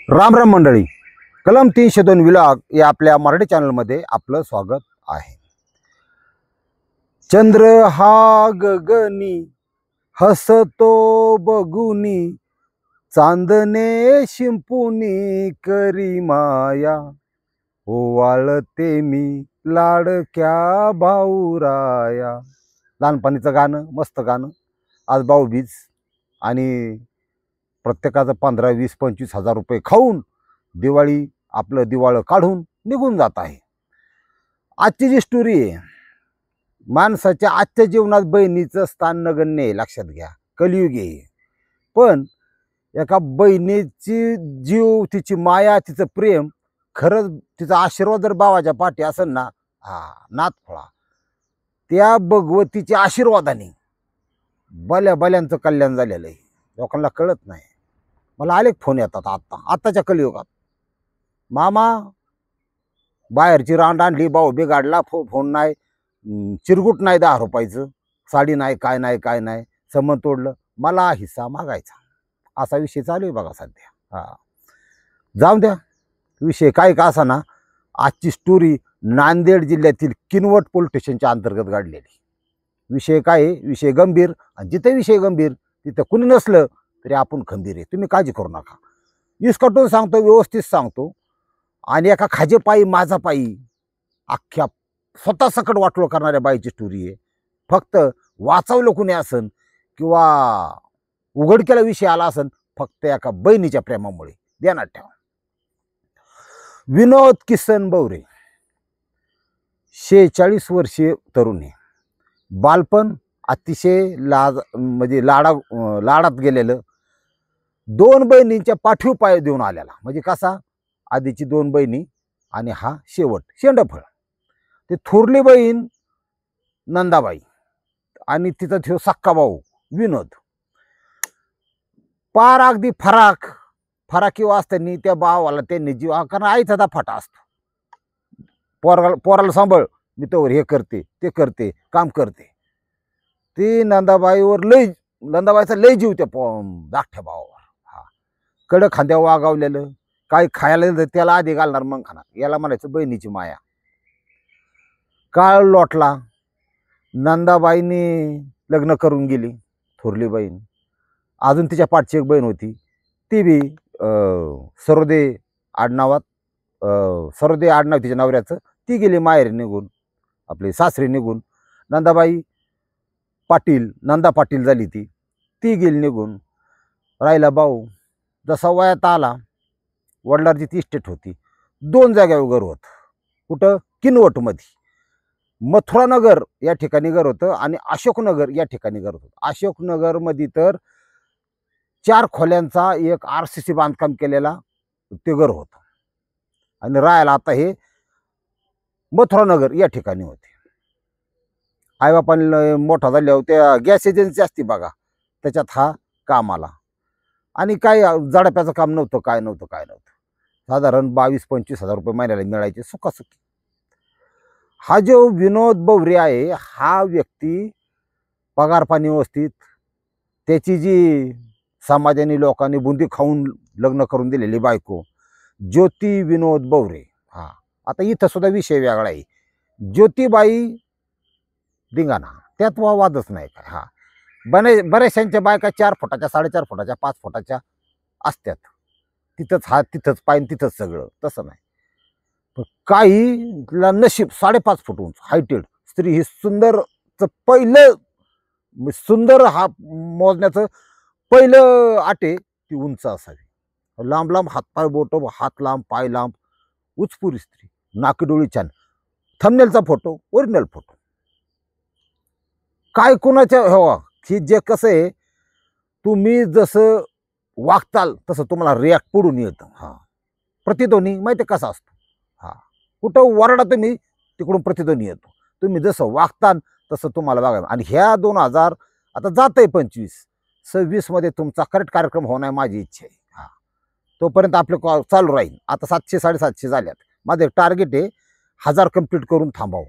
राम राम मंडळी, कलम 302 विलाग या आपल्या मराठी चॅनलमध्ये आपलं स्वागत आहे. चंद्र हा गगनी हसतो बघुनी, चांदणे शिंपुनी करी माया, ओवाळते मी लाडक्या भाऊराया. लहानपणीचं गाणं, मस्त गाणं. आज भाऊबीज आणि प्रत्येकाचं 15, 20, 25 हजार रुपये खाऊन दिवाळी आपलं दिवाळं काढून निघून जात आहे. आजची जी स्टोरी आहे, माणसाच्या आजच्या जीवनात बहिणीचं स्थान नगण्य आहे, लक्षात घ्या. कलियुग आहे. पण एका बहिणीची जीव, तिची माया, तिचं प्रेम, खरंच तिचा आशीर्वाद जर भावाच्या पाठी असेल ना, नाथ खोळा, त्या भगवतीच्या आशीर्वादाने भल्या भल्यांचं कल्याण झालेलं आहे. लोकांना कळत नाही. मला अनेक फोन येतात आत्ताच्या कलियुगात, मामा बाहेरची रांड आणली, भाऊ बिघाडला, फोन नाही, चिरगुट नाही 10 रुपयाचं, साडी नाही, काय नाही काय नाही, संबंध तोडलं, मला हिस्सा मागायचा. असा विषय चालू आहे बघा सध्या. जाऊन द्या, विषय काय का असा ना. आजची स्टोरी नांदेड जिल्ह्यातील किनवट पोलीस स्टेशनच्या अंतर्गत घडलेली. विषय काय आहे? विषय गंभीर. आणि जिथे विषय गंभीर तिथं कुणी नसलं तरी आपण खंबीर आहे. तुम्ही काळजी करू नका. इसकटून सांगतो, व्यवस्थित सांगतो. आणि एका खाजेपायी माझा पायी अख्ख्या स्वतः सकट वाटोळ करणाऱ्या बाईची स्टोरी आहे. फक्त वाचवलं कुणी असन किंवा उघडकेला विषय आला असन, फक्त एका बहिणीच्या प्रेमामुळे. ध्यानात ठेवा. विनोद किसन बवरे, 46 वर्षीय तरुण आहे. बालपण अतिशय लाडात गेलेलं. 2 बहिणींच्या पाठीव पाय देऊन आलेला. म्हणजे कसा? आधीची 2 बहिणी आणि हा शेवट शेंडफळ. ते थोरली बहीण नंदाबाई आणि तिचा थियो सक्का भाऊ विनोद. पार अगदी फराकी असताना त्या भावाला त्यांनी जीव, कारण आईचा फाटा असतो. पोराला सांभाळ, मी तोवर हे करते, ते करते, काम करते. ती नंदाबाईचा लय जीव त्या धाकट्या भावावर. कडक खांद्यावर वागावलेलं. काही खायला दिलं त्याला आधी घालणार मग खाणार. याला म्हणायचं बहिणीची माया. काळ लोटला. नंदाबाईने लग्न करून गेली थोरली बहीण. अजून तिच्या पाठची एक बहीण होती, ती बी सरोदे आडनाव तिच्या नवऱ्याचं. ती गेली माहेरी निघून, आपली सासरी निघून. नंदा पाटील झाली ती गेली निघून. राहिला भाऊ. जसा वयात आला, वडिलांची ती इस्टेट होती. 2 जागेवर घर होतं. कुठं? किनवटमध्ये. मथुरानगर या ठिकाणी घर होतं आणि अशोकनगर या ठिकाणी घर होतं. अशोकनगरमध्ये तर 4 खोल्यांचा एक RCC बांधकाम केलेला ते घर होतं. आणि राहायला आता हे मथुरानगर या ठिकाणी होते. आईबापांनी मोठा झाल्यावर त्या गॅस एजन्सी असते बघा, त्याच्यात हा कामाला. आणि काय जडप्याचं काम नव्हतं, काय नव्हतं. साधारण 22-25 हजार रुपये महिन्याला मिळायचे सुखासुखी. हा जो विनोद बवरे आहे, हा व्यक्ती पगार पाणी व्यवस्थित, त्याची जी समाजाने लोकांनी बुंदी खाऊन लग्न करून दिलेली बायको ज्योती विनोद बवरे. आता इथं सुद्धा विषय वेगळा आहे. ज्योतिबाई धिंगाणा, त्यात वादच नाही काय. बऱ्याचशांच्या बायका 4 फुटाच्या, 4.5 फुटाच्या, 5 फुटाच्या असतात. तिथंच हात, तिथंच पाय, तिथंच सगळं. तसं नाही. पण काहीला नशीब 5.5 फूट उंच हायटेड स्त्री ही सुंदर हा मोजण्याचं पहिलं आटे ती उंच असावी. लांब हातपाय बोट, हात लांब, पाय लांब, उचपुरी स्त्री, नाकी डोळी छान. थंबनेलचा फोटो, ओरिजिनल फोटो. काय कोणाच्या हवा ही जे कसं आहे, तुम्ही जसं वागताल तसं तुम्हाला रिॲक्ट पडून येतं. प्रतिध्वनी माहिती कसा असतो. कुठं वरडा तुम्ही, तिकडून प्रतिध्वनी येतो. तुम्ही जसं वागताल तसं तुम्हाला बघा. आणि ह्या 2000 आता जात आहे 25-26 मध्ये तुमचा करेक्ट कार्यक्रम होणार माझी इच्छा आहे. तोपर्यंत आपले कॉल चालू राहील. आता 700-750 झाल्यात. माझं टार्गेट आहे 1000 कंप्लीट करून थांबावं.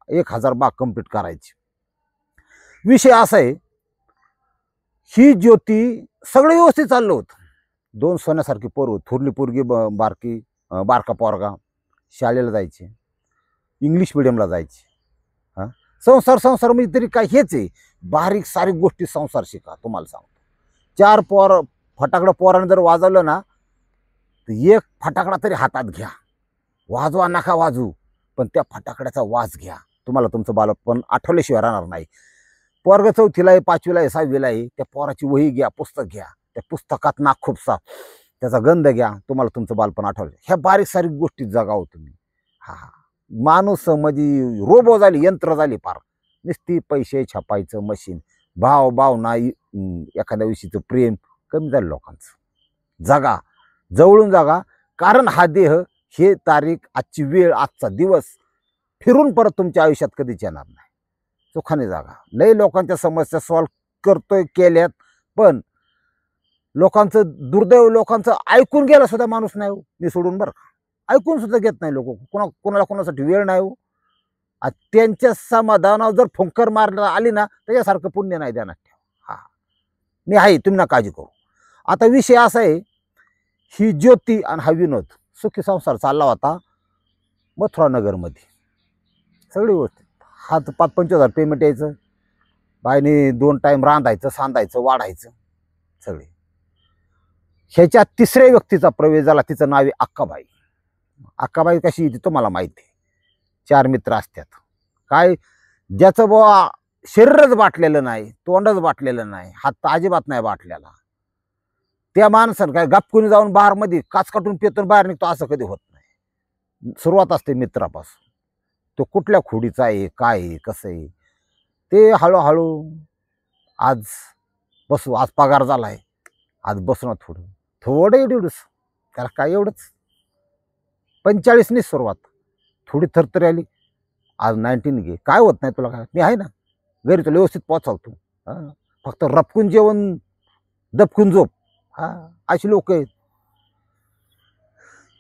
1000 बाग कंप्लीट करायची. विषय असा आहे, ही ज्योती सगळं व्यवस्थित चाललं होतं. 2 सोन्यासारखी पोरं, थोरली पोरगी बारकी, बारका पोरगा शाळेला जायचे, इंग्लिश मिडियमला जायचे. हां, संसार संसार म्हणजे तरी काय हेच आहे, बारीक सारीक गोष्टी संसार शिका. तुम्हाला सांगतो, 4 फटाकडं पोरानं जर वाजवलं ना, तर 1 फटाकडा तरी हातात घ्या. वाजवा नका वाजू, पण त्या फटाकड्याचा वाज घ्या. तुम्हाला तुमचं बालपण आठवल्याशिवाय राहणार नाही. पोरगं 4थीला आहे, 5वीला आहे, 6वीला आहे, त्या पोराची वही घ्या, पुस्तक घ्या, त्या पुस्तकात नाक खुपसा, त्याचा गंध घ्या, तुम्हाला तुमचं बालपण आठवलं. ह्या बारीक सारीक गोष्टी जगावं तुम्ही. हा हा, माणूस म्हणजे रोबो झाली, यंत्र झाली फार. नुसती पैसे छापायचं मशीन, भाव नाही, एखाद्या विषयीचं प्रेम कमी झालं लोकांचं. जगा, जवळून जागा, कारण हा देह, हे तारीख, आजची वेळ, आजचा दिवस फिरून परत तुमच्या आयुष्यात कधीच येणार नाही. सुखाने जागा. लय लोकांच्या समस्या सॉल्व्ह करतोय, केल्यात, पण लोकांचं दुर्दैव, लोकांचं ऐकून गेला सुद्धा माणूस नाही हो, मी सोडून बरं का. ऐकून सुद्धा घेत नाही लोक. कोणाला कोणासाठी वेळ नाही हो. त्यांच्या समाधानावर जर फुंकर मारला आली ना, त्याच्यासारखं पुण्य नाही देणार. हा, मी आहे, तुम्ही ना काळजी करू. आता विषय असा आहे, ही ज्योती आणि हा विनोद सुखी संसार चालला होता मथुरा नगरमध्ये. सगळी गोष्ट, हात 5-25 पेमेंट यायचं, बायने 2 टाइम रांधायचं, सांधायचं, वाढायचं सगळे. ह्याच्या 3ऱ्या व्यक्तीचा प्रवेश झाला. तिचं नाव आहे अक्काबाई. अक्काबाई कशी येते तुम्हाला माहिती आहे. 4 मित्र असतात. काय, ज्याचं बुवा शरीरच बाटलेलं नाही, तोंडच बाटलेलं नाही, हात अजिबात नाही बाटलेला, त्या माणसानं काय गपकुनी जाऊन बारमध्ये काच काटून पेतून बाहेर निघतो, असं कधी होत नाही. सुरुवात असते मित्रापासून. तो कुठल्या खोडीचा आहे, काय आहे, कसं आहे, ते हळूहळू आज बसू, आज पगार झालाय, आज बसणं थोडं एवढंच, त्याला काय एवढंच. 45नी सुरुवात, थोडी थरथरी आली, आज 19 घे, काय होत नाही तुला, काय मी आहे ना घरी, तुला व्यवस्थित पोचावतो. फक्त रपकून जेवण, दपकून झोप. अशी लोक आहेत.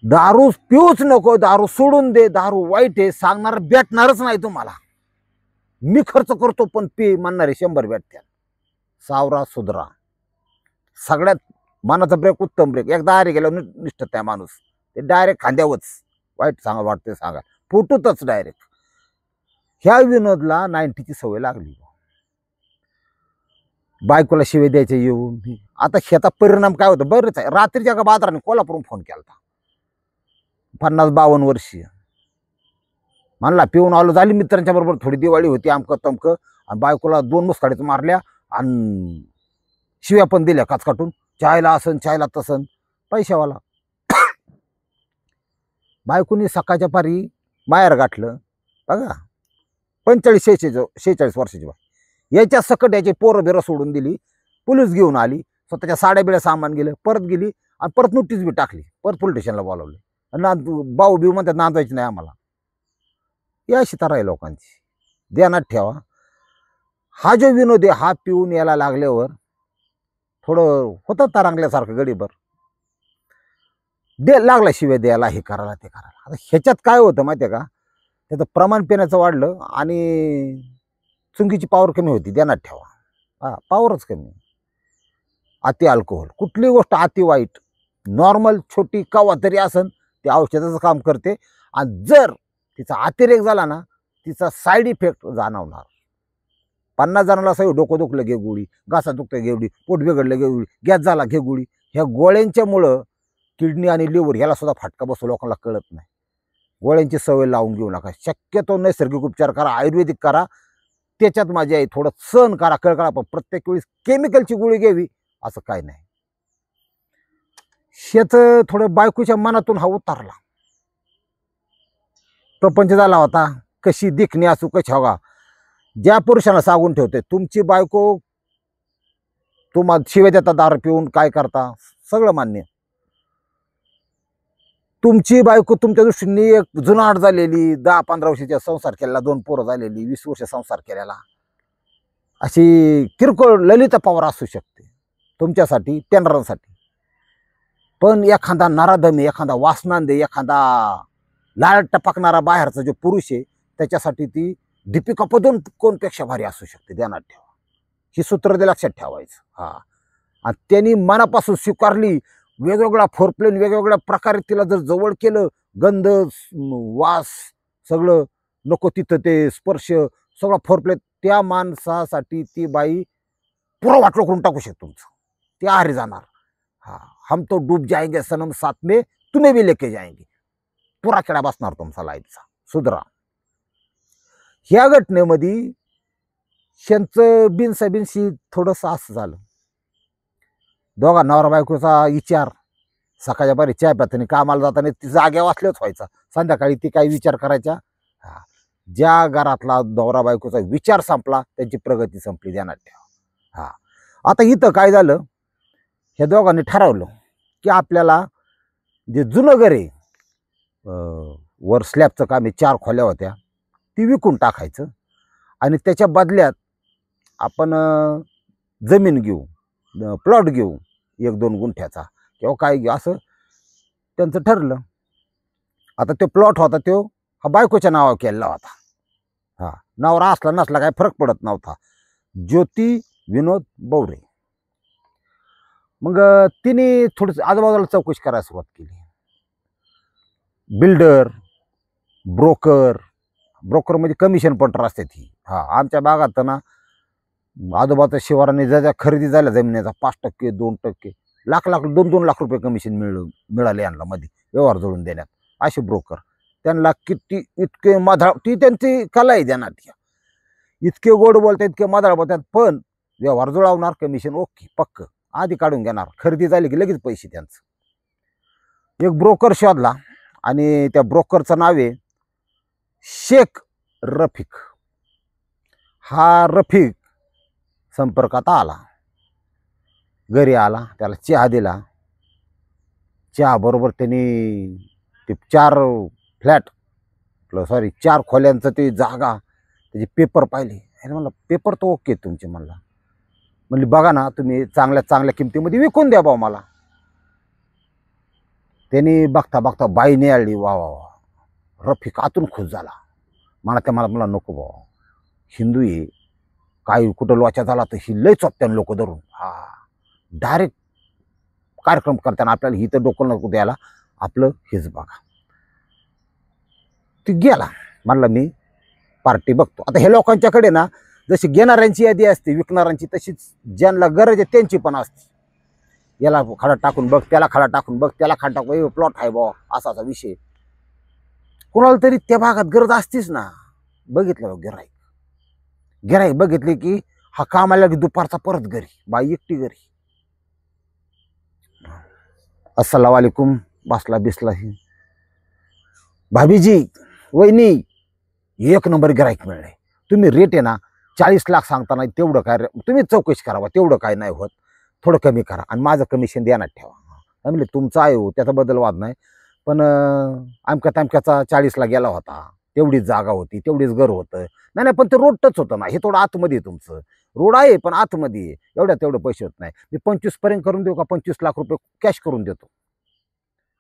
दारू पिऊच नको, दारू सोडून दे, दारू वाईट आहे सांगणार भेटणारच नाही तुम्हाला. मी खर्च करतो पण पे म्हणणारे 100 भेटत्या. सावरा सुधरा. सगळ्यात मनाचा ब्रेक उत्तम ब्रेक. एकदा आरे गेला निष्ठ त्या माणूस, ते डायरेक्ट खांद्यावच. वाईट सांगा वाटते सांगा, फुटूतच डायरेक्ट. ह्या विनोदला 90ची सवय लागली. बायकोला शिवे द्यायचे येऊन. आता ह्याचा परिणाम काय होतं बरंच आहे. रात्रीच्या का बाजाराने कोल्हापूरून फोन केला होता, 50-52 वर्षीय, म्हणला पिऊन आलो, झाली मित्रांच्या बरोबर, थोडी दिवाळी होती, आमकं तमकं, आणि बायकोला 2 मुसकाडीच मारल्या आणि शिव्या पण दिल्या काच काटून. चायला असन, चायला तसन, पैशावाला. बायकोनी सकाळच्या पारी माहेर गाठलं बघा. 45-46 वर्षाची बाय. याच्या सकट याची पोरं बिरं सोडून दिली, पोलीस घेऊन आली, स्वतःच्या साड्या बिड्या सामान गेलं, परत गेली आणि परत नोटीस बी टाकली, परत पोलीस स्टेशनला बोलावले. भाऊ बिऊ म्हणतात नांदवायची नाही आम्हाला. या अशी तर आहे लोकांची. ध्यानात ठेवा, हा जो विनोद आहे, हा पिऊन यायला लागल्यावर थोडं होतं तारांगल्यासारखं गडीभर, लागला शिव्या द्यायला, हे करायला ते करायला. आता ह्याच्यात काय होतं माहिती आहे का, त्याचं प्रमाण पिण्याचं वाढलं आणि चुंगीची पावर कमी होती. ध्यानात ठेवा, पावरच कमी. अति अल्कोहोल, कुठली गोष्ट अति वाईट. नॉर्मल छोटी कवा तरी असन, ते औषधाचं काम करते, आणि जर तिचा अतिरेक झाला ना, तिचा साईड इफेक्ट जाणवणार. 50 जणांना असं डोकं दुखलं घे गोळी, घासा दुखतं घे गोळी, पोट बिघडलं घे गोळी, गॅस झाला घे गोळी. ह्या गोळ्यांच्यामुळं किडनी आणि लिव्हर ह्याला सुद्धा फाटका बसतो, लोकांना कळत नाही. गोळ्यांची सवय लावून घेऊ नका. शक्यतो नैसर्गिक उपचार करा, आयुर्वेदिक करा, त्याच्यात माझी आहे. थोडं सहन करा, कळ करा, पण प्रत्येक वेळेस केमिकलची गोळी घ्यावी असं काय नाही. शेत थोडं बायकोच्या मनातून हा उतारला, प्रपंच झाला होता. कशी दिखणी असू, कशी हवा, ज्या पुरुषाला सांगून ठेवते तुमची बायको, तुम्हाला शिवे देता दारू पिऊन, काय करता, सगळं मान्य. तुमची बायको तुमच्या दृष्टीने एक जुनाट झालेली, 10-15 वर्षाचा संसार केलेला, 2 पोरं झालेली, 20 वर्ष संसार केलेला, अशी किरकोळ ललिता पवार असू शकते तुमच्यासाठी, टेंडरांसाठी. पण एखादा नराधमी, एखादा वासनांदे, एखादा लाळ टपकणारा बाहेरचा जो पुरुष आहे, त्याच्यासाठी ती दीपिका पदुकोणपेक्षा भारी असू शकते. ध्यानात ठेवा, ही सूत्र लक्षात ठेवायचं. आणि त्यांनी मनापासून स्वीकारली, वेगवेगळा फोरप्लेन वेगवेगळ्या प्रकारे तिला जर जवळ केलं, गंध वास सगळं नको तिथं ते स्पर्श सगळा फोरप्लेन, त्या माणसासाठी ती बाई पुरं वाटलं करून टाकू शकतो तुमचं, ते आरे जाणार. हा, हम तो डूब जाएंगे सनम साथ में तुम्हें भी लेके जाएंगे. पुरा खेळा बसणार तुमचा लाईफचा. सुधरा. ह्या घटनेमध्ये त्यांचं बिनसाबिनशी थोडंसं असं झालं. दोघा नवरा बायकोचा विचार सकाळच्या पारी चहा प्यातानी कामाला जाताना ती जाग्या वाचल्याच व्हायचा. संध्याकाळी ती काही विचार करायच्या. हा, ज्या घरातला नवरा बायकोचा विचार संपला त्यांची प्रगती संपली, ध्यानात ठेवा. हा, आता इथं काय झालं, ह्या दोघांनी ठरवलं की आपल्याला जे जुनं घर आहे, वर स्लॅबचं काम आहे, 4 खोल्या होत्या, ती विकून टाकायचं आणि त्याच्या बदल्यात आपण जमीन घेऊ, प्लॉट घेऊ 1-2 गुंठ्याचा किंवा काय घेऊ, असं त्यांचं ठरलं. आता तो प्लॉट होता तो हा बायकोच्या नावावर केलेला होता. हा, नवरा असला नसला काय फरक पडत नव्हता. ज्योती विनोद बौरे. मग तिने थोडंसं आजूबाजूला चौकशी करायला सुरुवात केली. बिल्डर, ब्रोकर म्हणजे कमिशन पॉइंटर असते ती. हा, आमच्या भागात ना आजूबाजूच्या शिवाराने ज्या खरेदी झाल्या जमिनीचा 5%, 2%, लाख 2-2 लाख रुपये कमिशन मिळाले यांना मध्ये व्यवहार जोडून देण्यात. असे ब्रोकर त्यांना किती इतके मधाळ, ती त्यांची कला आहे देण्यात. इतके गोड बोलतात, इतके मधाळ बोलतात, पण व्यवहार जुळवणार, कमिशन ओके पक्क आधी काढून घेणार, खरेदी झाली की लगेच पैसे त्यांचं. एक ब्रोकर शोधला आणि त्या ब्रोकरचं नाव आहे शेख रफिक. हा रफिक संपर्कात आला, घरी आला, त्याला चहा दिला. चहा बरोबर त्यांनी ते 4 खोल्यांचं ते जागा, त्याचे पेपर पाहिले. अरे म्हणलं पेपर तर ओके तुमचे. म्हणली बघा ना तुम्ही चांगल्या किमतीमध्ये विकून द्या भाऊ मला. त्यांनी बघता बघता बाई निळली. वा वा वा, रफिक आतून खुश झाला. मला नको भाऊ, हिंदू आहे, काही कुठं लोचा झाला तर ही लय चोपत्यान लोक धरून. हा, डायरेक्ट कार्यक्रम करताना आपल्याला ही तर डोकं नको द्यायला, आपलं हेच बघा. ती गेला. म्हणला मी पार्टी बघतो. आता हे लोकांच्याकडे ना जशी घेणाऱ्यांची यादी असते विकणाऱ्यांची, तशीच ज्यांना गरज आहे त्यांची पण असते. याला खडा टाकून बघ, त्याला खडा टाकून बघ, त्याला खडा टाकून प्लॉट आहे बा, असा विषय. कोणाला तरी त्या भागात गरज असतीच ना. बघितलं गिराईक बघितले की हा कामाला की दुपारचा परत घरी, बाई एकटी घरी. अस्सलाम वालेकुम बसला बिसला. भाभीजी वहिनी, 1 नंबर गिराईक मिळले. तुम्ही रेट आहे ना 40 लाख सांगता नाही, तेवढं काय तुम्ही चौकशी करावा, तेवढं काय नाही होत, थोडं कमी करा आणि माझं कमिशन देण्यात ठेवा. म्हणजे तुमचं आहे हो, त्याच्याबद्दल वाद नाही, पण आमक्याचा 40ला गेला होता, तेवढीच जागा होती, तेवढीच घर होतं. नाही पण ते रोड टच होतं ना, हे थोडं आतमध्ये आहे तुमचं. रोड आहे पण आतमध्ये आहे, तेवढे पैसे होत नाही. मी 25 पर्यंत करून देऊ का? 25 लाख रुपये कॅश करून देतो.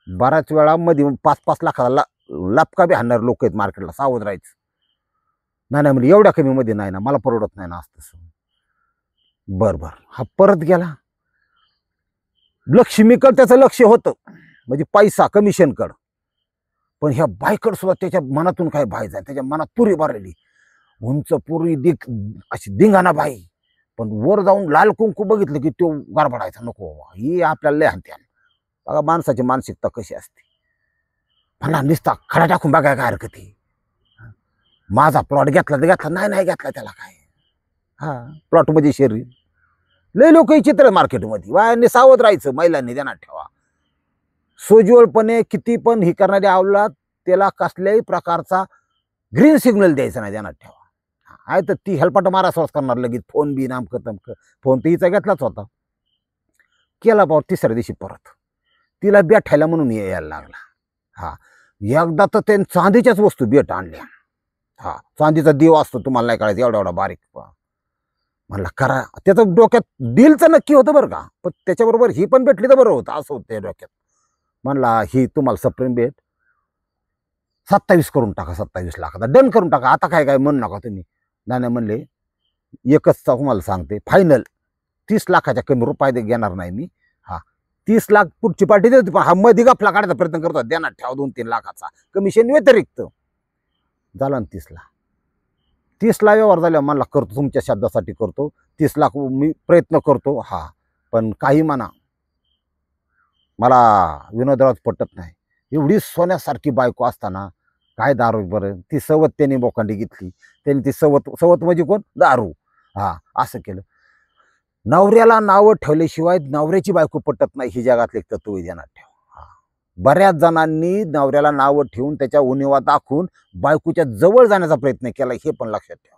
बऱ्याच वेळा मध्ये 5-5 लाखाला लपका बी हाणणार लोक आहेत मार्केटला, सावध राहायचं. नाही म्हणजे एवढ्या कमी मध्ये नाही ना, मला परवडत नाही ना असं तसं. बरं हा परत गेला. लक्ष्मीकड त्याचं लक्ष होतं, म्हणजे पैसा कमिशनकड. पण ह्या बायकड सुद्धा त्याच्या मनातून काय बाय जाय, त्याच्या मनात पुरी भरलेली, उंच पुरी अशी धिंगाणा बाई. पण वर जाऊन लाल कुंकू बघितलं की तो गडबडायचा, नको ही आपल्याला लय हानत्यान. बघा माणसाची मानसिकता कशी असते. मला निसता खडा टाकून बघाय काय हरकत आहे. माझा प्लॉट घेतला तर घेतला, नाही घेतला त्याला काय. हा, प्लॉट मध्ये शरीर लय लोक चित्र मार्केटमध्ये. वायांनी सावध राहायचं, महिलांनी ध्यानात ठेवा. सोज्वळपणे किती पण ही करणारी आवलात, त्याला कसल्याही प्रकारचा ग्रीन सिग्नल द्यायचा नाही, ध्यानात ठेवा. आहे तर ती हेल्पाट मारा स्वस्त करणार लगेच. फोन बी नामकं तमकं. फोन तर हिचा घेतलाच होता, केला पाव 3ऱ्या दिवशी परत तिला बेठायला म्हणून यायला लागला. हा, एकदा तर त्यांनी चांदीच्याच वस्तू बेट आणल्या. हा, चांदीचा देव असतो, तुम्हाला नाही कळायचं, एवढा बारीक. म्हणला करा. त्याचं डोक्यात डीलचं नक्की होतं बरं का, पण त्याच्याबरोबर ही पण भेटली तर बरं होतं, असं होतं त्या डोक्यात. म्हणला ही तुम्हाला सप्रेम भेट 27 करून टाका, 27 लाखाचा डन करून टाका. आता काय म्हणू नका तुम्ही. नाही म्हणले, एकच तुम्हाला सांगते फायनल, 30 लाखाच्या कमी रुपये घेणार नाही मी. हा, 30 लाख पुढची पार्टी देते, पण हा मध्ये गफला काढायचा प्रयत्न करतो, देणार ठेवा 2-3 लाखाचा कमिशन व्यतिरिक्त. झाला ना 30ला व्यवहार झाला, मला करतो तुमच्या शब्दासाठी करतो, 30 लाख मी प्रयत्न करतो. हा पण काही म्हणा, मला विनोदराव पटत नाही. एवढी सोन्यासारखी बायको असताना काय दारू बरं. ती सवत त्यांनी बोकांडी घेतली, त्यांनी ती सवत म्हणजे कोण, दारू. हा असं केलं. नवऱ्याला नावं ठेवल्याशिवाय नवऱ्याची बायको पटत नाही, ही जगातले तत्व ध्यानात ठेवा. बऱ्याच जणांनी नवऱ्याला नावं ठेवून त्याच्या उणीवा दाखवून बायकोच्या जवळ जाण्याचा प्रयत्न केला, हे पण लक्षात ठेवा.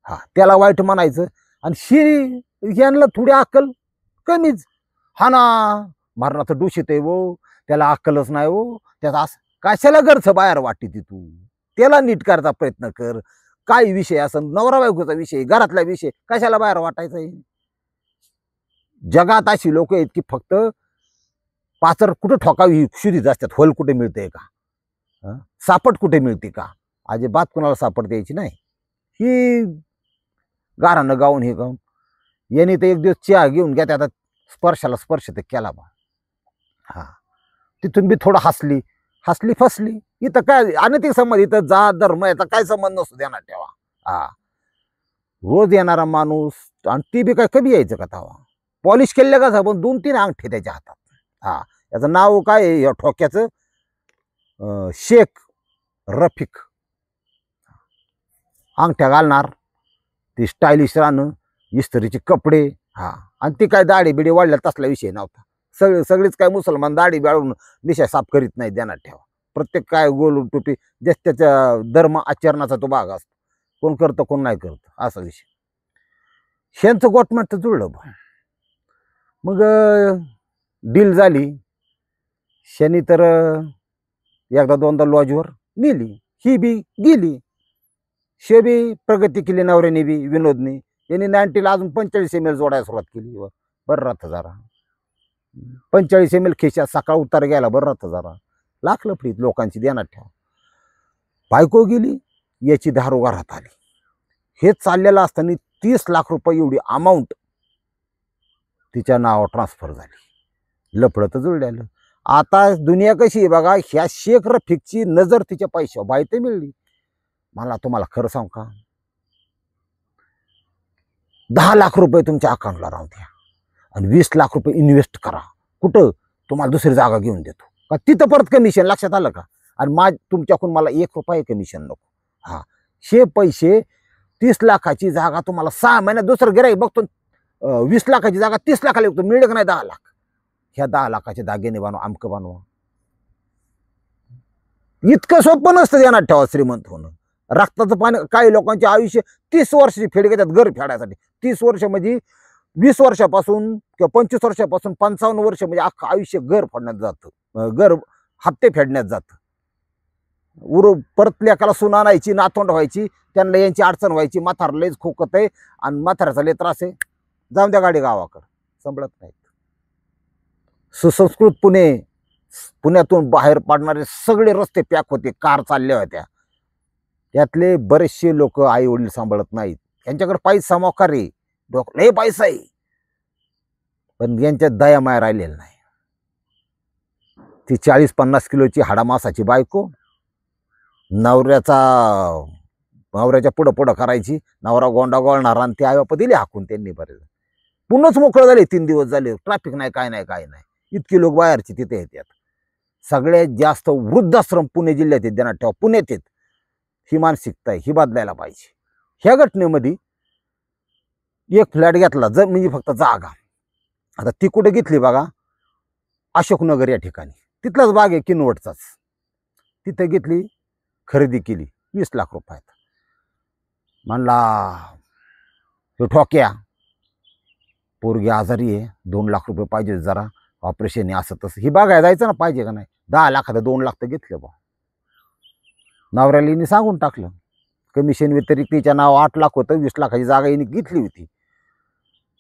हा त्याला वाईट म्हणायचं, आणि यांना थोडी अक्कल कमीच. हा ना, मरणाचं दूषित आहे वो, त्याला अक्कलच नाही हो, त्याचा कशाला घरचं बाहेर वाटते ती, तू त्याला नीट करायचा प्रयत्न कर. काय विषय असं नवरा बायकोचा विषय, घरातला विषय, कशाला बाहेर वाटायचा आहे. जगात अशी लोक आहेत की फक्त पाचर कुठं ठोकावी शुद्धीच असतात, होल कुठे मिळते का, सापट कुठे मिळते का, अजिबात कुणाला सापड द्यायची नाही. ही गारानं गाऊन हे गाऊन यांनी तर एक दिवस चहा घेऊन घ्या, आता स्पर्शाला स्पर्श तर केला बा. हा तिथून बी थोडं हसली फसली. इथं काय अनैतिक संबंध, इथं जात धर्म याचा काय संबंध नसतो, ध्यानात ठेवा. हा रोज येणारा माणूस, आणि ती बी काय कधी यायचं का तवा, पॉलिश केलेलं का पण 2-3 अंगठे त्याच्या हातात. हा याचं नाव काय आहे या ठोक्याचं, शेख रफिक. अंगठ्या घालणार, ती स्टायलिश राहणं, इस्त्रीचे कपडे. हा आणि ती काय दाढी बिडी वाढल्या तसला विषय नव्हता. सगळीच काय मुसलमान दाढी बाळून मिशा साफ करीत नाही, ध्यानात ठेवा. प्रत्येक काय गोल टोपी ज्याच्या त्याच्या धर्म आचरणाचा तो भाग असतो, कोण करतं कोण नाही करतं, असा विषय. ह्यांचं गोटमॅट तर जुळलं. मग डील झाली. शनी तर एकदा दोनदा लॉजवर नेली, ही बी गेली. शे बी प्रगती केली नवऱ्याने बी, विनोदने. यांनी 90ला अजून 45 ml जोडायला सुरुवात केली. बरं राहतं जरा 45 ml खिशात, सकाळ उतार गेला, बरं राहतं जरा. लाख लफडीत लोकांची, ध्यानात ठेवा. बायको गेली, याची दारू घरात आली. हे चाललेलं असताना 30 लाख रुपये एवढी अमाऊंट तिच्या नावावर ट्रान्सफर झाली. लफडं तर जुळलं. आता दुनिया कशी आहे बघा, ह्या शेख रफिकची नजर तिच्या पैशावर. बाई तर मिळली. मला तुम्हाला खरं सांगू का, 10 लाख रुपये तुमच्या अकाउंटला राहू द्या आणि 20 लाख रुपये इन्व्हेस्ट करा. कुठं, तुम्हाला दुसरी जागा घेऊन देतो का, तिथं परत कमिशन. लक्षात आलं का, आणि तुमच्याकडून मला 1 रुपया कमिशन नको. हा हे पैसे 30 लाखाची जागा तुम्हाला 6 महिन्यात दुसरं गिऱ्हाईक बघतो. 20 लाखाची जागा 30 लाखाला विकतो, मिळलं का नाही 10 लाख. ह्या 10 लाखाचे दागिने बनवा, अमकं बनवा. इतकं सोपं नसतं ध्यानात ठेवा श्रीमंत होणं. रक्ताचं पाणी. काही लोकांचे आयुष्य 30 वर्षाची फेड घेतात घर फेडायसाठी. 30 वर्ष म्हणजे 20 वर्षापासून किंवा 25 वर्षापासून 55 वर्ष म्हणजे अख्खं आयुष्य घर फेडण्यात जातं, घर हप्ते फेडण्यात जातं. परत लेकाला सून आणायची, नातवंड व्हायची, त्यांना यांची अडचण व्हायची. म्हातार लयच खोकत आहे आणि म्हाताऱ्याचा लय त्रास आहे, जाऊन द्या गाडी गावाकडं, संभळत नाहीत. सुसंस्कृत पुण्यातून बाहेर पडणारे सगळे रस्ते पॅक होते, कार चालल्या होत्या. त्यातले बरेचसे लोक आई वडील सांभाळत नाहीत, यांच्याकडे पैसा मोकार रे, लय पैसा आहे, पण यांच्यात दया माया राहिलेला नाही. ती 40-50 किलोची हाडामासाची बायको, नवऱ्याच्या पुढं करायची. नवरा गोंडा गोळणार आणि ते आई बापा दिले हाकून त्यांनी. बरेच पुन्हाच मोकळं झाले, 3 दिवस झाले, ट्रॅफिक नाही, काय नाही. इतकी लोक बाहेरची तिथे येतात. सगळ्यात जास्त वृद्धाश्रम पुणे जिल्ह्यात आहेत, ध्यानात ठेवा, पुण्यात आहेत. ही मानसिकता आहे, ही बदलायला पाहिजे. ह्या घटनेमध्ये एक फ्लॅट घेतला, म्हणजे फक्त जागा. आता ती कुठे घेतली बघा, अशोकनगर या ठिकाणी, तिथलाच भाग आहे किनवटचाच. तिथे घेतली, खरेदी केली 20 लाख रुपयात. म्हणला तो ठोक्या, पोरगी आजारी आहे, 2 लाख रुपये पाहिजे, जरा ऑपरेशन आहे, असं तसं. ही बघायला जायचं ना, पाहिजे का नाही. 10 लाखात 2 लाख तर घेतले बा. नवऱ्याला सांगून टाकलं, कमिशन व्यतिरिक्त तिच्या नाव 8 लाख होतं, 20 लाखाची जागा हिने घेतली होती.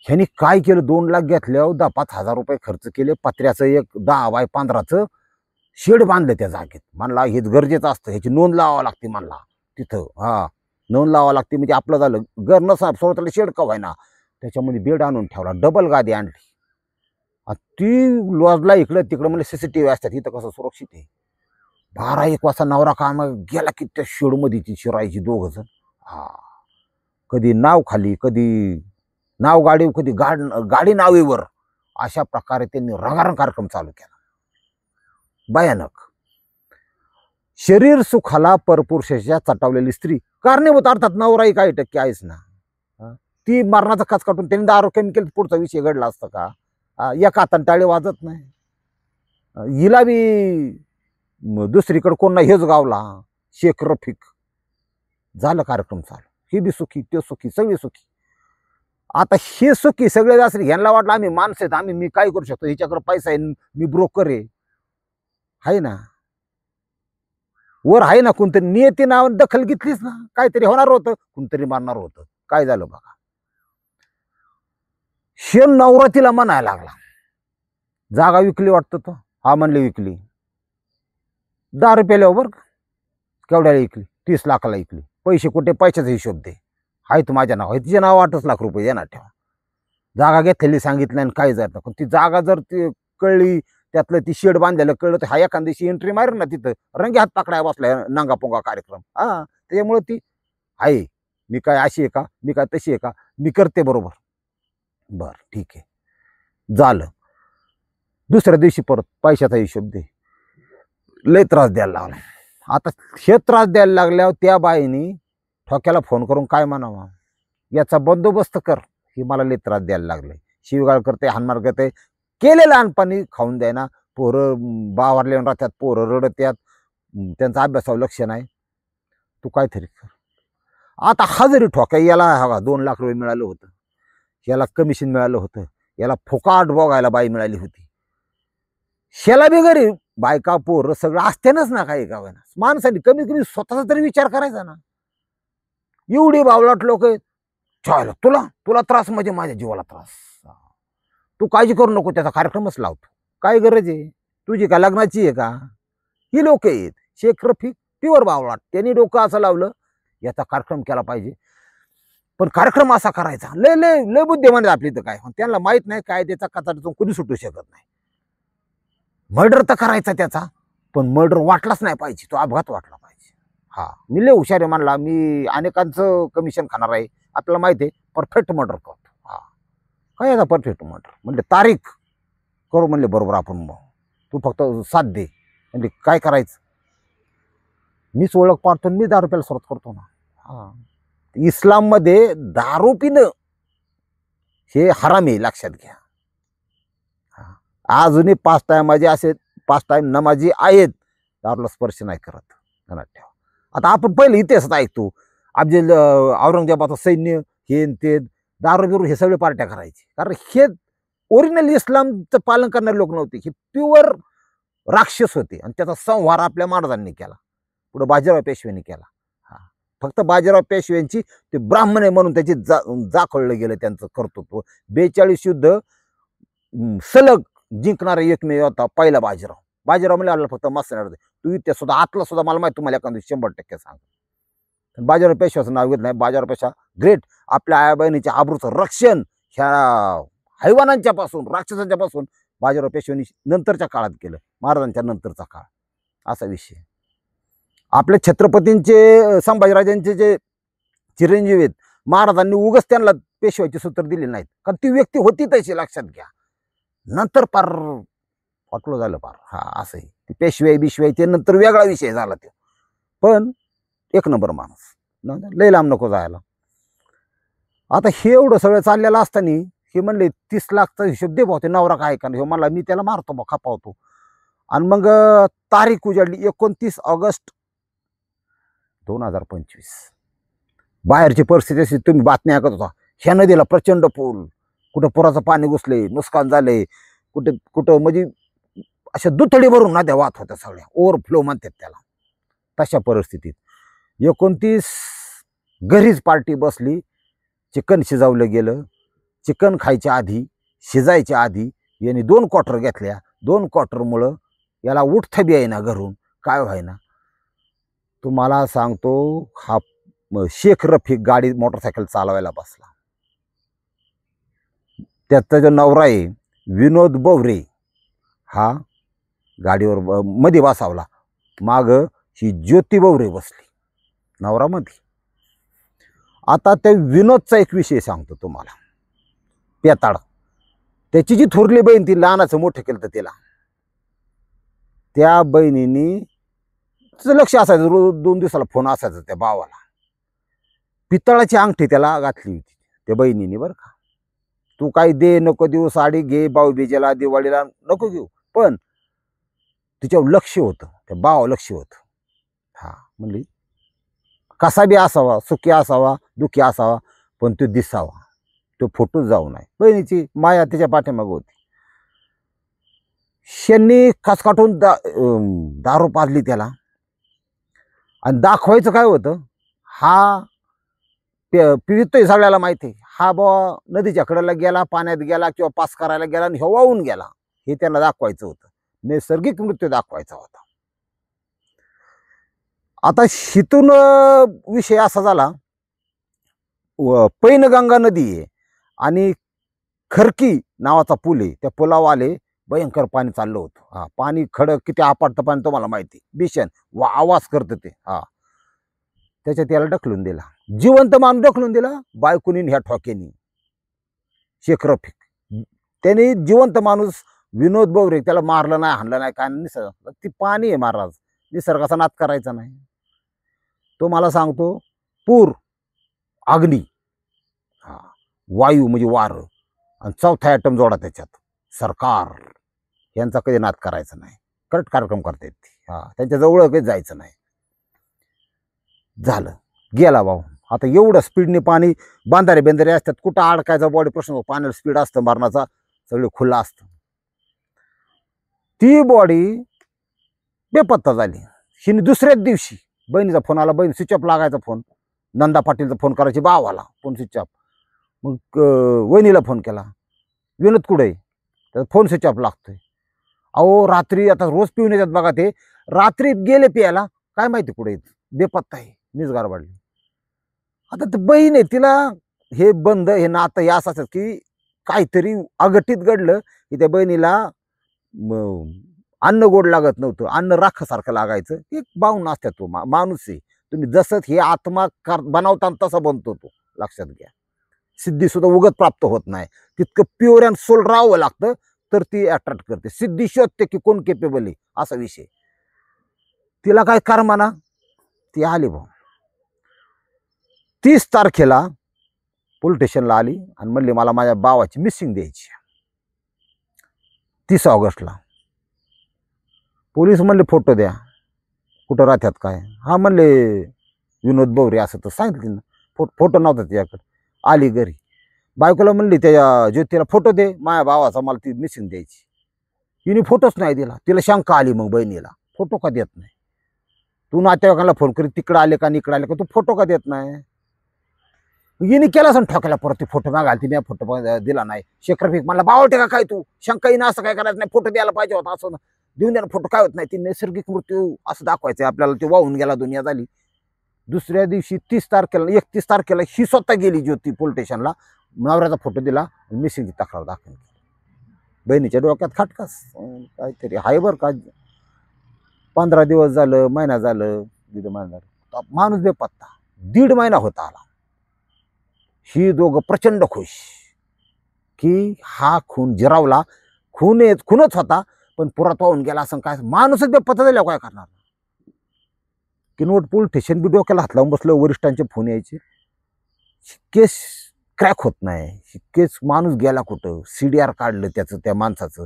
ह्यांनी काय केलं, 2 लाख घेतल्यावर 10-5 हजार रुपये खर्च केले. पत्र्याचं एक 10x15चं शेड बांधलं त्या जागेत. म्हणला हेच गरजेचं असतं, ह्याची नोंद लावावं लागते म्हणला तिथं. हा नोंद लावावं लागते, म्हणजे आपलं झालं. घर नसा सोडताना शेड का व्हायना, त्याच्यामध्ये बेड आणून ठेवला, डबल गादी आणली ती लॉजला इकडं तिकडं म्हणजे CCTV असतात, इथं कसं सुरक्षित आहे. 12-1 वाजता नवरा काम गेला की त्या शेडमध्ये ती शिरायची दोघ जण. हा, कधी नाव खाली, कधी नाव गाडी, कधी गाडी नावेवर. अशा प्रकारे त्यांनी रंगारंग कार्यक्रम चालू केला. भयानक. शरीर सुखाला परपुरुषाच्या चटावलेली स्त्री कारणीभूत, अर्थात नवराही काही टक्के आहेच ना. ती मरणाचा खाच काढून त्यांनी दारू कमी केली, पुढचा विषय घडला असता का? एका हाताने टाळे वाजत नाही. हिला बी दुसरीकडे कोण नाही, हेच गावला शेख रफिक. झालं कार्यक्रम चालू. ही बी सुखी, ते सुखी, सगळे सुखी. आता हे सुखी सगळे असले, ह्यांना वाटलं आम्ही माणसं आहेत, मी काय करू शकतो, हिच्याकडे पैसा आहे, मी ब्रोकर आहे ना. वर आहे ना कोणतरी नियती नाव दखल घेतलीच ना, काहीतरी होणार होतं, कोणतरी मारणार होतं. काय झालं बघा. शेण नवरा तिला म्हणायला लागला, जागा विकली वाटतं तो. हा म्हणले विकली. 10 रुपयाला बरं. केवढ्याला विकली? 30 लाखाला विकली. पैसे कुठे? पैशाचा हिशोब दे. हाय तू माझ्या नाव आहे, तिचे नाव 8 लाख रुपये देणार ठेवा. जागा घेतलेली सांगितलं आणि काय जात पण ती जागा जर ती कळली, त्यातलं ती शेड बांधलेलं कळलं, तर हा एखाद दिवशी एंट्री मारेल ना तिथं, रंगे हात पकडाय बसलाय नांगा पोंगा कार्यक्रम. त्याच्यामुळे ती आहे, मी काय अशी आहे का, मी काय तशी आहे का, मी करते बरोबर. बर ठीक आहे, झालं. दुसऱ्या दिवशी परत पैशाचा हिशोब दे. लय त्रास द्यायला लागला. आता हे त्रास द्यायला लागल्यावर त्या बाईनी ठोक्याला फोन करून काय म्हणावा, याचा बंदोबस्त कर, ही मला लय त्रास द्यायला लागले, शिवगाळ करते, हानमार करते, केलेलं लहानपणी खाऊन द्याय ना. पोरं बावारले राहतात, पोरं रडत यात, त्यांचा अभ्यासावर लक्ष नाही. तू काहीतरी कर. आता हा जरी ठोक्या, याला 2 लाख रुपये मिळालं होतं, याला कमिशन मिळालं होतं, याला फुकाट बघायला बाई मिळाली होती, ह्याला बी गरीब बायका पोर सगळं असतेनच ना. काही का ना, माणसाने कमीत कमी स्वतःचा तरी विचार करायचा ना. एवढी बावळट लोक आहेत. तुला तुला त्रास म्हणजे माझ्या जीवाला त्रास, तू काळजी करू नको, त्याचा कार्यक्रमच लावतो. काय गरज आहे तुझी? का लग्नाची आहे का? ही लोक आहेत. शेख रफिक प्युअर बावळाट, त्यांनी डोकं असं लावलं, याचा कार्यक्रम केला पाहिजे, पण कार्यक्रम असा करायचा. लय लय लय बुद्धिमान आपली तर काय, त्यांना माहित नाही काय त्याचा कचाट्यातून कधी सुटू शकत नाही. मर्डर तर करायचा त्याचा, पण मर्डर वाटलाच नाही पाहिजे, तो अपघात वाटला पाहिजे. हा, मी लय हुशार आहे म्हणला, मी अनेकांचं कमिशन खाणार आहे, आपल्याला माहिती आहे, परफेक्ट मर्डर करतो. हा, काय याचा परफेक्ट मर्डर म्हणजे तारीख करू म्हणले बरोबर आपण, मग तू फक्त साथ दे. म्हणजे काय करायचं, मीच ओळख पाडतो, मी 10 रुपयाला सुरुवात करतो ना. हा, इस्लाम मध्ये दारू पिणं हे हराम आहे, लक्षात घ्या. अजूनही 5 टायमाचे असे 5 टाइम नमाजी आहेत, दारूला स्पर्श नाही करत, मनात ठेवा. आता आपण पहिले इतिहासात ऐकतो, अफजल औरंगजेबाचं सैन्य हे ते दारू बिरू हे सगळे पार्ट्या करायचे, कारण हे ओरिजिनल इस्लामचं पालन करणारे लोक नव्हते, हे प्युअर राक्षस होते. आणि त्याचा संहार आपल्या महाराजांनी केला, पुढे बाजीराव पेशव्यांनी केला. हा, फक्त बाजीराव पेशव्यांची ते ब्राह्मण आहे म्हणून त्याची जाखळलं गेलं त्यांचं कर्तृत्व. 42 युद्ध सलग जिंकणारा एकमेव होता पहिला बाजीराव. बाजीराव म्हणजे फक्त मस्त तू इथे सुद्धा आतला सुद्धा मला माहिती, तुम्हाला एखादी 100% सांग. बाजीराव पेशव्याचं नाव घेत नाही. बाजीराव पेशवा ग्रेट, आपल्या आया बहिणीच्या आबरूचं रक्षण ह्या हैवानांच्या पासून, राक्षसांच्या पासून बाजीराव पेशव्यांनी नंतरच्या काळात केलं, महाराजांच्या नंतरचा काळ. असा विषय. आपल्या छत्रपतींचे, संभाजीराजांचे जे चिरंजीव आहेत, महाराजांनी उगच त्यांना पेशव्याची सूत्र दिली नाहीत, कारण ती व्यक्ती होती तशी, लक्षात घ्या. नंतर पार वाटलं झालं पार. हा, असं आहे. ती पेशवाई बिशवाई ते नंतर वेगळा विषय झाला ते, पण 1 नंबर माणूस, लय लांब नको जायला. आता हे एवढं सगळं चाललेलं असताना हे म्हणले 30 लाखचा हिशोब दे भाऊ, ते नवरा काय का हे मला, मी त्याला मारतो बा, खपावतो. आणि मग तारीख उजाडली 29 ऑगस्ट 2025. बाहेरची परिस्थिती अशी, तुम्ही बातम्या ऐकत होता, ह्या नदीला प्रचंड पूर, कुठं पुराचं पाणी घुसले, नुकसान झाले, कुठं कुठं म्हणजे अशा दुथडी भरून नद्या वाहत होत्या सगळ्या, ओव्हरफ्लो म्हणतात त्याला. तशा परिस्थितीत 29 घरीच पार्टी बसली, चिकन शिजवलं गेलं. चिकन खायच्या आधी, शिजायच्या आधी यांनी 2 क्वार्टर घेतल्या. 2 क्वार्टरमुळं याला उठता बी आहे ना घरून, काय व्हायना. तुम्हाला सांगतो, हा शेख रफिक गाडी मोटरसायकल चालवायला बसला. त्याचा जो नवरा आहे विनोद बवरे हा गाडीवर मध्ये बसावला, माग ही ज्योती बवरे बसली नवरामध्ये. आता त्या विनोदचा एक विषय सांगतो तुम्हाला. पेताळ, त्याची जी थोरली बहीण, ती लहानाचं मोठं केलं तर तिला, त्या बहिणीनी लक्ष असायचं, रोज 2 दिवसाला फोन असायचा त्या भावाला. पितळाची अंगठी त्याला घातली होती त्या बहिणीने, बरं का. तू काही दे नको देऊ, साडी घे, भाऊबीजेला दिवाळीला नको घेऊ, पण तिच्यावर लक्ष होतं, त्या भावावर लक्ष होतं. हा म्हणली कसा बी असावा, सुखी असावा दुखी असावा, पण तो दिसावा, तो फोटो जाऊ नये. बहिणीची माया त्याच्या पाठीमागे होती. शेंनी खसकाटून दारू पाजली त्याला, आणि दाखवायचं काय होतं, हा पितोय सगळ्याला माहिती आहे, हा बुवा नदीच्या कडेला गेला, पाण्यात गेला किंवा पास करायला गेला आणि हे वाहून गेला, हे त्याला दाखवायचं होतं. नैसर्गिक मृत्यू दाखवायचा होता. आता शितून विषय असा झाला, पैनगंगा नदी आहे आणि खरकी नावाचा पूल आहे, त्या पुलावाले भयंकर पाणी चाललं होतं. हा पाणी खडक किती आपटतं पाणी तुम्हाला माहिती, भीषण आवाज करतं ते. हा त्याच्यात याला ढकलून दिला, जिवंत माणूस ढकलून दिला बायकोनी ह्या ठोक्यानी, शेख रफिक. त्याने जिवंत माणूस विनोद बवरे त्याला मारलं नाही, हाणलं नाही, काय निसर्ग, ती पाणी आहे महाराज, निसर्गाचा नाद करायचा नाही. तो मला सांगतो, पूर, अग्नी, हा वायू म्हणजे वारं, आणि चौथा ॲटम जोडा त्याच्यात, सरकार, यांचा कधी नाद करायचा नाही. करेक्ट कार्यक्रम करतात ते. हा त्यांच्या जवळ काही जायचं नाही. झालं, गेला भाऊ. आता एवढं स्पीडने पाणी, बांधारे बेंधारे असतात, कुठं अडकायचा बॉडी प्रश्न, पाण्याला स्पीड असतं मरणाचा, सगळं खुलं असतं. ती बॉडी बेपत्ता झाली. हिने दुसऱ्याच दिवशी बहिणीचा फोन आला, बहीण स्विच ऑफ लागायचा फोन, नंदा पाटीलचा फोन करायची भावाला, फोन स्विच ऑफ. मग वहिनीला फोन केला, विनोद कुठे, त्याचा फोन स्विच ऑफ लागतोय. अहो रात्री, आता रोज पिऊन येतात बघा ते, रात्री गेले प्यायला, काय माहिती कुठे बेपत्ता आहे, मीच गारवाडली. आता ते बहीण आहे, तिला हे बंद, हे नातं हे असं की काहीतरी अघटित घडलं की त्या बहिणीला अन्न गोड लागत नव्हतं, अन्न राखासारखं लागायचं. एक बावून असतात, तो माणूस आहे. तुम्ही जसं हे आत्मा बनवता तसा बनतो तो, लक्षात घ्या. सिद्धी सुद्धा उगत प्राप्त होत नाही, तितकं प्युअर अँड सोल राहावं लागतं, तर ती अट्रॅक्ट करते. सिद्धी शोधते की कोण केपेबल आहे, असा विषय. तिला काय कर्माना ती आली भाऊ. 30 तारखेला पोलीस स्टेशनला आली आणि म्हणली मला माझ्या भावाची मिसिंग द्यायची. 30 ऑगस्टला पोलीस म्हणले फोटो द्या, कुठं राहतात काय. हा म्हणले विनोद बवरे असं, तर सांगितलं ना, फोटो नव्हता त्याच्याकडे. आली घरी, बायकोला म्हणली त्या ज्योतीला फोटो दे माझ्या भावाचा, मला ती मिसिंग द्यायची. हिने फोटोच नाही दिला. तिला शंका आली मग बहिणीला, फोटो का देत नाही तू, नातेवाईकांना फोन करी, तिकडं आले का इकडं आले का, तू फोटो का देत नाही. हिने केला असं ठोकायला, परत ती फोटो मागालती, मी फोटो दिला नाही. शेख रफिक म्हणला, बावटे का काय तू, शंका येणं असं काय करायचं नाही, फोटो द्यायला पाहिजे होता, असं देऊन द्यायला, फोटो काय होत नाही, ती नैसर्गिक मृत्यू असं दाखवायचं आपल्याला. ते वाहून गेला, दुनिया झाली. दुसऱ्या दिवशी 30 तारखेला 31 तारखेला ही स्वतः गेली ज्योती पोलीस स्टेशनला, नवऱ्याचा फोटो दिला, मिसिंगची तक्रार दाखल केली. बहिणीच्या डोक्यात खटकास काहीतरी आहे बरं का. 15 दिवस झालं, महिना झालं, 1.5 महिना झालं, माणूस बेपत्ता. 1.5 महिना होता आला. ही दोघं प्रचंड खुश की हा खून जिरावला, खूनच होता, पण पुरात वाहून गेला असं काय, माणूसच बेपत्ता झाल्यावर काय करणार. किनवट पोलीस स्टेशन बी डोक्याला हात लावून बसलं, वरिष्ठांचे फोन यायचे, केस क्रॅक होत नाही, केस माणूस गेला कुठं, CDR काढलं त्याचं, त्या माणसाचं,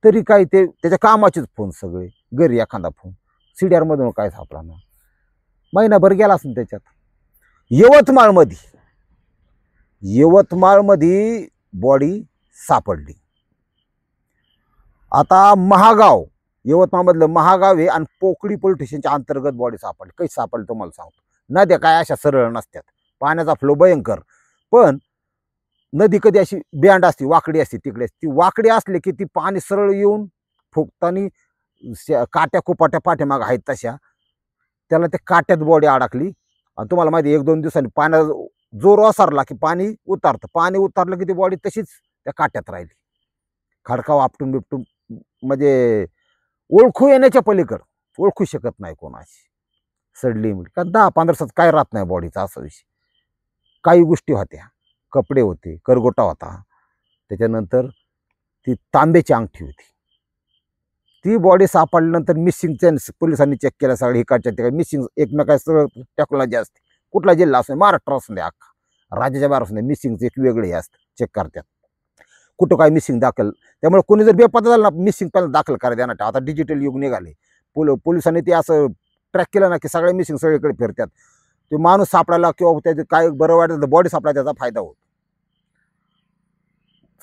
तरी काय ते त्याच्या कामाचेच फोन सगळे, घरी एखादा फोन, CDR मधून काय सापडा ना. महिनाभर गेला असेल त्याच्यात. यवतमाळमध्ये बॉडी सापडली. आता महागाव, यवतमाळमधलं महागाव आहे आणि पोकळी पोलीस स्टेशनच्या अंतर्गत बॉडी सापडली. काही सापडली तुम्हाला सांगतो, नद्या काय अशा सरळ नसतात, पाण्याचा फ्लो भयंकर, पण नदी कधी अशी बँड असते, वाकडी असते, तिकडे ती वाकडी असली की ती पाणी सरळ येऊन फुकताना काट्या कुपाट्या पाठीमाग आहेत तशा, त्याला त्या काट्यात बॉडी अडकली. आणि तुम्हाला माहिती 1-2 दिवसांनी पाण्या जोर ओसरला की पाणी उतारतं, पाणी उतारलं की ती बॉडी तशीच त्या काट्यात राहिली. खडकाव आपटून बिपटून म्हणजे ओळखू येण्याच्या पलीकडं ओळखू शकत नाही कोणाची सडली मिळी. कारण 10-15 दिवसात काय राहत नाही बॉडीचा असा विषय. काही गोष्टी होत्या, कपडे होते, करगोटा होता, त्याच्यानंतर ती तांब्याची अंगठी होती. ती बॉडी सापडल्यानंतर मिसिंगच्या पोलिसांनी चेक केलं सगळं इकडच्या तिकडे मिसिंग एकमेका सगळं टेक्नॉलॉजी असते. कुठला जिल्हा असतो महाराष्ट्र असू द्या अख्खा राज्याच्या बाहेर असू द्या मिसिंगचं एक वेगळे असतं चेक करतात कुठं काय मिसिंग दाखल. त्यामुळे कोणी जर बेपत्ता झालं ना मिसिंग पहिला दाखल करा देणार. आता डिजिटल युग निघाले. पोलिसांनी ते असं ट्रॅक केलं ना की सगळे मिसिंग सगळीकडे फिरतात. ते माणूस सापडायला किंवा त्याचं काय बरं वाटलं तर बॉडी सापडायला त्याचा फायदा होतो.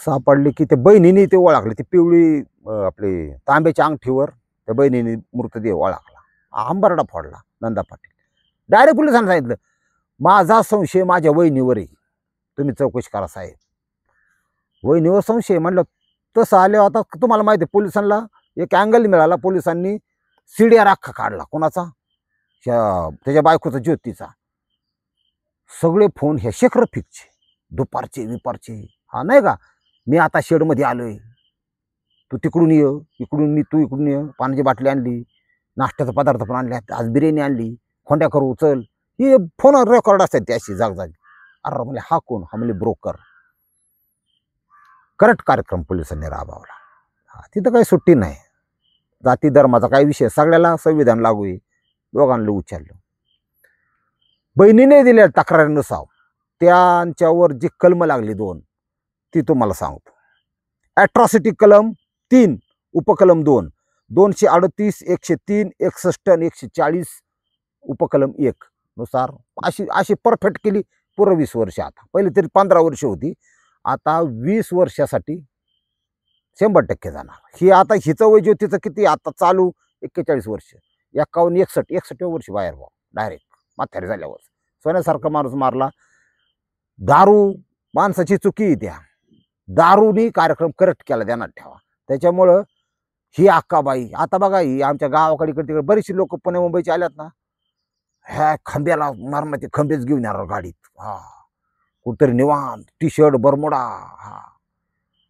सापडली की ते बहिणीने ते ओळखले. ती पिवळी आपली तांब्याच्या अंगठीवर त्या बहिणीने मृतदेह ओळखला. अंबरडा फोडला नंदा पाटील. डायरेक्ट पोलिसांनी सांगितलं माझा संशय माझ्या वहिनीवर आहे, तुम्ही चौकशी करा साहेब. वहिनीवर संशय म्हणलं तसं आले. आता तुम्हाला माहिती आहे पोलिसांना एक अँगल मिळाला. पोलिसांनी सीडीआर अख्खा काढला. कोणाचा? त्याच्या बायकोचा ज्योतीचा. सगळे फोन हे शेखर फिकचे दुपारचे विपारचे. हा नाही का मी आता शेडमध्ये आलोय, तू तिकडून ये, इकडून तू इकडून ये. पाण्याची बाटली आणली, नाश्त्याचा पदार्थ पण आणले, आज बिर्याणी आणली, खोंड्या करू चल. हे फोन रेकॉर्ड असतात ते अशी जागजागी. अरे म्हणजे हा कोण? हा म्हणजे ब्रोकर. करेक्ट कार्यक्रम पोलिसांनी राबवला. हा तिथं काही सुट्टी नाही. जाती धर्माचा काही विषय सगळ्याला संविधान लागू आहे. दोघांना उचललं. बहिणीने दिल्या तक्रारीनुसार त्यांच्यावर जी कलम लागली 2 ती तुम्हाला सांगतो. ॲट्रॉसिटी कलम 3 उपकलम 2 238 103 61 आणि 140 उपकलम 1 नुसार अशी परफेक्ट केली. पूर्ण 20 वर्ष. आता पहिले तरी 15 वर्ष होती, आता 20 वर्षासाठी 100% जाणार. ही आता हिचं वय ज्योतीचं किती आता चालू 41 वर्ष. 51 61 वर्ष बाहेर भाऊ डायरेक्ट म्हातारी झाल्यावर. सोन्यासारखा माणूस मारला. दारू माणसाची चुकी त्या दारूनी कार्यक्रम करेक्ट केला ध्यानात ठेवा. त्याच्यामुळं ही अक्काबाई आता बघा ही आमच्या गावाकडे तिकडे बरीचशी लोक पुणे मुंबईचे आल्यात ना, ह्या खांब्याला मारण्याचे खंबेच घेऊन येणार गाडीत. हा कुठतरी निवांत टी शर्ट बरमुडा. हा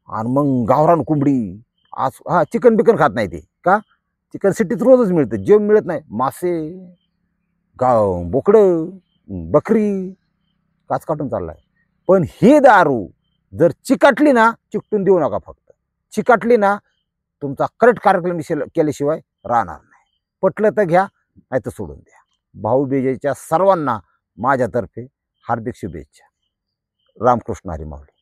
आणि मग गावरान कोंबडी. आज हा चिकन बिकन खात नाही ते का? चिकन सिटीत रोजच मिळतं. जेव मिळत नाही. मासे गाव बोकडं बकरी काच काटून चाललाय. पण ही दारू जर चिकाटली ना, चिकटून देऊ नका. फक्त चिकाटली ना तुमचा करेक्ट कार्यक्रम केल्याशिवाय राहणार नाही. पटलं तर घ्या, नाही तर सोडून द्या. भाऊबीजेच्या सर्वांना माझ्यातर्फे हार्दिक शुभेच्छा. रामकृष्ण हरी माऊली.